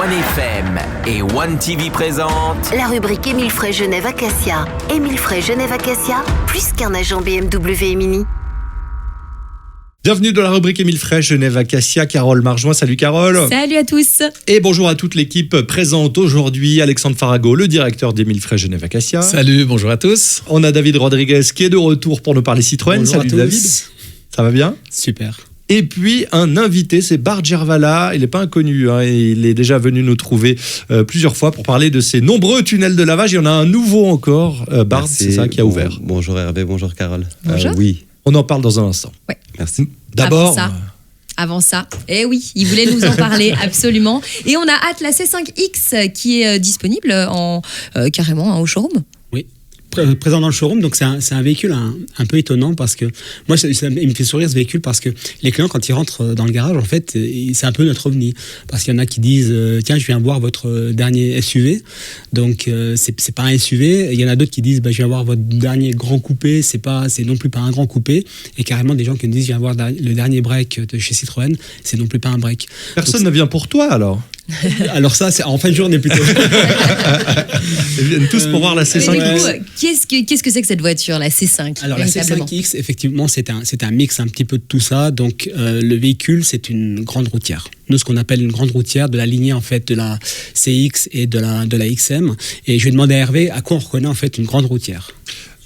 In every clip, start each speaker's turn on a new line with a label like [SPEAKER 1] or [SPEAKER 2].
[SPEAKER 1] 1FM et 1TV présente
[SPEAKER 2] la rubrique Émile Frey Genève Acacia. Émile Frey Genève Acacia, plus qu'un agent BMW et Mini.
[SPEAKER 3] Bienvenue dans la rubrique Émile Frey Genève Acacia. Carole Marjoin, salut Carole.
[SPEAKER 4] Salut à tous.
[SPEAKER 3] Et bonjour à toute l'équipe présente aujourd'hui. Alexandre Farago, le directeur d'Émile Frey Genève Acacia.
[SPEAKER 5] Salut, bonjour à tous.
[SPEAKER 3] On a David Rodriguez qui est de retour pour nous parler Citroën.
[SPEAKER 5] Bonjour
[SPEAKER 3] salut
[SPEAKER 5] à tous.
[SPEAKER 3] David. Ça va bien ?
[SPEAKER 5] Super.
[SPEAKER 3] Et puis un invité, c'est Bart Gervala. Il n'est pas inconnu, hein, il est déjà venu nous trouver plusieurs fois pour parler de ces nombreux tunnels de lavage. Il y en a un nouveau encore, Bart,
[SPEAKER 6] Merci.
[SPEAKER 3] c'est ça qui a ouvert.
[SPEAKER 6] Bonjour Hervé, bonjour Carole.
[SPEAKER 4] Bonjour.
[SPEAKER 6] Oui,
[SPEAKER 3] On en parle dans un instant.
[SPEAKER 4] Ouais.
[SPEAKER 6] merci.
[SPEAKER 3] D'abord,
[SPEAKER 4] Avant ça, eh oui, il voulait nous en parler absolument. Et on a hâte la C5X qui est disponible carrément au showroom.
[SPEAKER 5] Oui, présent dans le showroom, donc c'est un véhicule un peu étonnant parce que moi, il me fait sourire ce véhicule parce que les clients, quand ils rentrent dans le garage, en fait, c'est un peu notre ovni. Parce qu'il y en a qui disent tiens, je viens voir votre dernier SUV. Donc, c'est pas un SUV. Il y en a d'autres qui disent je viens voir votre dernier grand coupé. C'est non plus pas un grand coupé. Et carrément, des gens qui nous disent je viens voir le dernier break de chez Citroën. C'est non plus pas un break.
[SPEAKER 3] personne ne vient pour toi alors.
[SPEAKER 5] Alors ça, c'est en fin de journée plutôt.
[SPEAKER 3] Ils viennent tous pour voir la
[SPEAKER 4] Mais
[SPEAKER 3] C5X.
[SPEAKER 4] du coup, qu'est-ce que c'est que cette voiture, la C5
[SPEAKER 5] Alors la
[SPEAKER 4] véritablement
[SPEAKER 5] C5X, effectivement, c'est un mix un petit peu de tout ça. Donc le véhicule, c'est une grande routière. Nous, ce qu'on appelle une grande routière de la lignée en fait de la CX et de la XM. Et je vais demander à Hervé à quoi on reconnaît en fait une grande routière.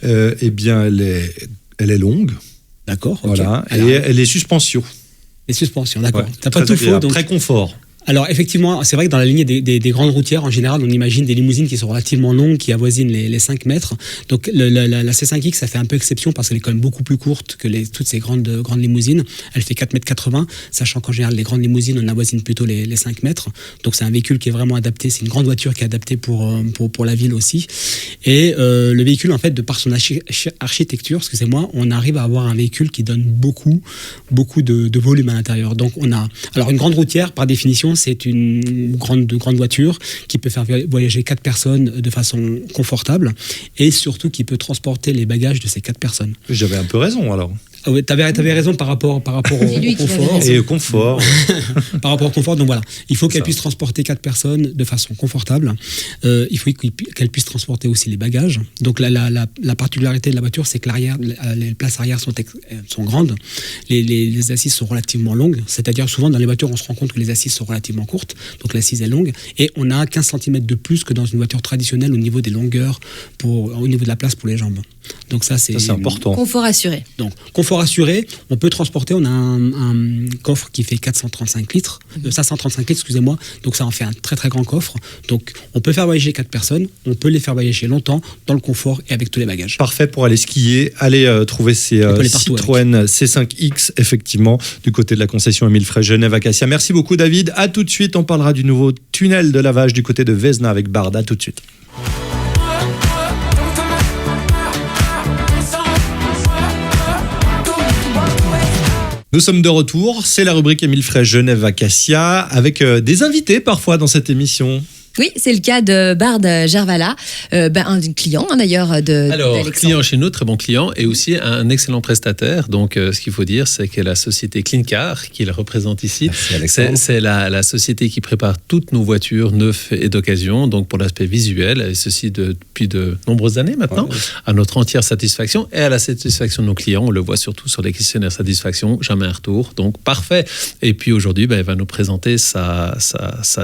[SPEAKER 3] Eh bien, elle est longue.
[SPEAKER 5] D'accord. ok.
[SPEAKER 3] Voilà.
[SPEAKER 5] Alors,
[SPEAKER 3] Et elle est suspension.
[SPEAKER 5] les suspensions, d'accord.
[SPEAKER 3] Ouais,
[SPEAKER 5] T'as pas
[SPEAKER 3] très
[SPEAKER 5] tout faux.
[SPEAKER 3] agréable,
[SPEAKER 5] Donc,
[SPEAKER 3] très confort.
[SPEAKER 5] alors effectivement, c'est vrai que dans la lignée des grandes routières, en général, on imagine des limousines qui sont relativement longues, qui avoisinent les 5 mètres. Donc la C5X, ça fait un peu exception parce qu'elle est quand même beaucoup plus courte que toutes ces grandes limousines. Elle fait 4,80 m, sachant qu'en général, les grandes limousines, on avoisine plutôt les 5 mètres. Donc c'est un véhicule qui est vraiment adapté. C'est une grande voiture qui est adaptée pour la ville aussi. Et le véhicule, en fait, de par son architecture, excusez-moi, on arrive à avoir un véhicule qui donne beaucoup de volume à l'intérieur. Donc alors une grande routière, par définition, c'est une grande voiture qui peut faire voyager 4 personnes de façon confortable et surtout qui peut transporter les bagages de ces 4 personnes.
[SPEAKER 3] J'avais un peu raison alors.
[SPEAKER 5] Ah ouais, t'avais raison par rapport au
[SPEAKER 4] C'est lui qui avait
[SPEAKER 5] confort.
[SPEAKER 4] raison.
[SPEAKER 3] Et confort.
[SPEAKER 5] Par rapport au confort, donc voilà, il faut qu'elle
[SPEAKER 3] Ça.
[SPEAKER 5] puisse transporter 4 personnes de façon confortable. Il faut qu'elle puisse transporter aussi les bagages. Donc la particularité de la voiture, c'est que les places arrière sont grandes, les assises sont relativement longues. C'est-à-dire souvent dans les voitures, on se rend compte que les assises sont relativement courtes, donc l'assise est longue, et on a 15 cm de plus que dans une voiture traditionnelle au niveau des longueurs, au niveau de la place pour les jambes. Donc ça c'est
[SPEAKER 3] important.
[SPEAKER 4] Confort assuré.
[SPEAKER 5] Donc, confort assuré, on peut transporter, on a un coffre qui fait 535 litres, excusez-moi, donc ça en fait un très très grand coffre. Donc, on peut faire voyager 4 personnes, on peut les faire voyager longtemps, dans le confort et avec tous les bagages.
[SPEAKER 3] Parfait pour aller skier, aller trouver ces
[SPEAKER 5] peut aller partout
[SPEAKER 3] Citroën C5X, effectivement, du côté de la concession Émile Frey Genève Acacia. Merci beaucoup David. À tout de suite, on parlera du nouveau tunnel de lavage du côté de Vesna avec Bard. À tout de suite. Nous sommes de retour, c'est la rubrique Émile Frey Genève Acacia avec des invités parfois dans cette émission.
[SPEAKER 4] Oui, c'est le cas de Bart Gervala, un client d'ailleurs
[SPEAKER 7] Alors,
[SPEAKER 4] d'Alexandre.
[SPEAKER 7] client chez nous, très bon client, et aussi un excellent prestataire. Donc, ce qu'il faut dire, c'est que la société Cleancar, qu'il représente ici,
[SPEAKER 6] Merci, Alexandre.
[SPEAKER 7] c'est la société qui prépare toutes nos voitures neuves et d'occasion, donc pour l'aspect visuel, et ceci depuis de nombreuses années maintenant,
[SPEAKER 6] Ouais.
[SPEAKER 7] à notre entière satisfaction et à la satisfaction de nos clients. On le voit surtout sur les questionnaires satisfaction, jamais un retour, donc parfait. Et puis aujourd'hui, il va nous présenter sa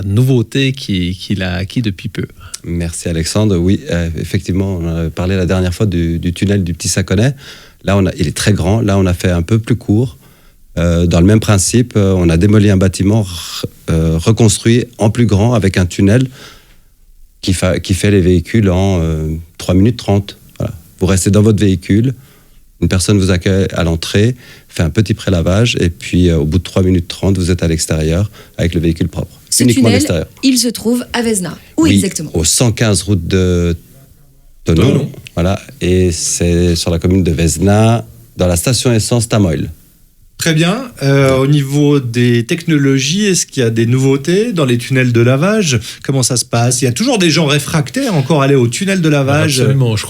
[SPEAKER 7] nouveauté qu'il a acquis depuis peu.
[SPEAKER 6] Merci Alexandre. Oui, effectivement, on a parlé la dernière fois du tunnel du Petit Saconnet. Là, il est très grand. Là, on a fait un peu plus court. Dans le même principe, on a démoli un bâtiment reconstruit en plus grand avec un tunnel qui fait les véhicules en 3 minutes 30. Voilà. Vous restez dans votre véhicule, une personne vous accueille à l'entrée, fait un petit prélavage et puis au bout de 3 minutes 30, vous êtes à l'extérieur avec le véhicule propre.
[SPEAKER 4] Ce
[SPEAKER 6] Uniquement à
[SPEAKER 4] tunnel,
[SPEAKER 6] l'extérieur.
[SPEAKER 4] il se trouve à Vesna. Où
[SPEAKER 6] Oui,
[SPEAKER 4] exactement?
[SPEAKER 6] au 115 route de Thonon. Voilà, et c'est sur la commune de Vesna, dans la station essence Tamoil.
[SPEAKER 3] Très bien. Au niveau des technologies, est-ce qu'il y a des nouveautés dans les tunnels de lavage? Comment ça se passe? Il y a toujours des gens réfractaires encore à aller au tunnel de lavage?
[SPEAKER 7] Absolument. Je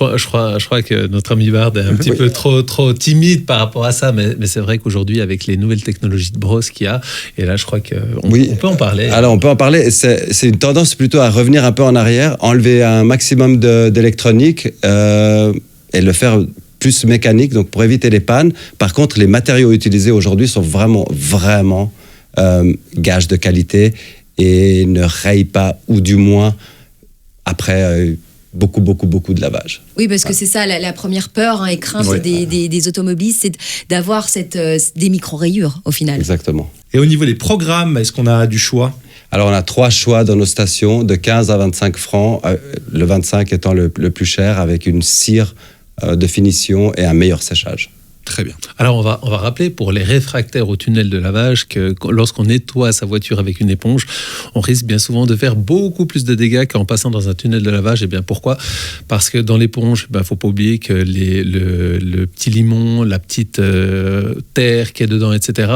[SPEAKER 7] crois que notre ami Bard est un petit peu trop timide par rapport à ça, mais c'est vrai qu'aujourd'hui, avec les nouvelles technologies de brosse qu'il y a, et là, je crois qu'on peut en parler.
[SPEAKER 6] Alors, on peut en parler. C'est une tendance plutôt à revenir un peu en arrière, enlever un maximum d'électronique et le faire plus mécanique, donc pour éviter les pannes. Par contre, les matériaux utilisés aujourd'hui sont vraiment gages de qualité et ne rayent pas, ou du moins après beaucoup de lavage.
[SPEAKER 4] Oui, parce que c'est ça la première peur et crainte des automobilistes, c'est d'avoir des micro-rayures au final.
[SPEAKER 6] Exactement.
[SPEAKER 3] Et au niveau des programmes, est-ce qu'on a du choix?
[SPEAKER 6] Alors, on a 3 choix dans nos stations, de 15 à 25 francs, le 25 étant le plus cher, avec une cire de finition et un meilleur séchage.
[SPEAKER 3] Très bien.
[SPEAKER 7] Alors, on va rappeler pour les réfractaires au tunnel de lavage que lorsqu'on nettoie sa voiture avec une éponge, on risque bien souvent de faire beaucoup plus de dégâts qu'en passant dans un tunnel de lavage. Et bien pourquoi? Parce que dans l'éponge, faut pas oublier que le petit limon, la petite terre qui est dedans, etc.,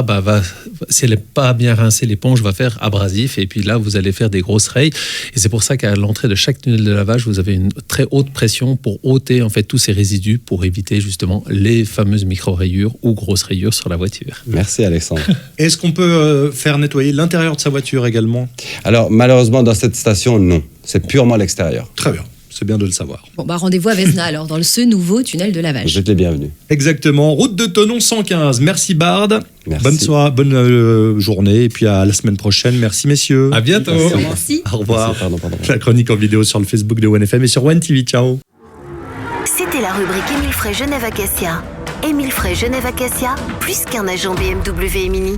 [SPEAKER 7] si elle n'est pas bien rincée, l'éponge va faire abrasif. Et puis là, vous allez faire des grosses rayes. Et c'est pour ça qu'à l'entrée de chaque tunnel de lavage, vous avez une très haute pression pour ôter en fait tous ces résidus, pour éviter justement les fameuses micro-rayures ou grosses rayures sur la voiture.
[SPEAKER 6] Merci Alexandre.
[SPEAKER 3] Est-ce qu'on peut faire nettoyer l'intérieur de sa voiture également?
[SPEAKER 6] Alors malheureusement dans cette station, non. C'est purement l'extérieur.
[SPEAKER 3] Très bien, c'est bien de le savoir.
[SPEAKER 4] Bon, rendez-vous à Vesna alors, dans ce nouveau tunnel de lavage.
[SPEAKER 6] Vous êtes les bienvenus.
[SPEAKER 3] Exactement, route de Thonon 115. Merci Bard.
[SPEAKER 6] Merci.
[SPEAKER 3] Bonne soirée, bonne journée et puis à la semaine prochaine. Merci messieurs.
[SPEAKER 7] À bientôt.
[SPEAKER 4] Merci.
[SPEAKER 3] Au revoir.
[SPEAKER 6] Merci, pardon.
[SPEAKER 3] La chronique en vidéo sur le Facebook de OneFM et sur One TV. Ciao.
[SPEAKER 2] C'était la rubrique Émile Frey Genève Acacia. Émile Frey Genève Acacia, plus qu'un agent BMW et Mini.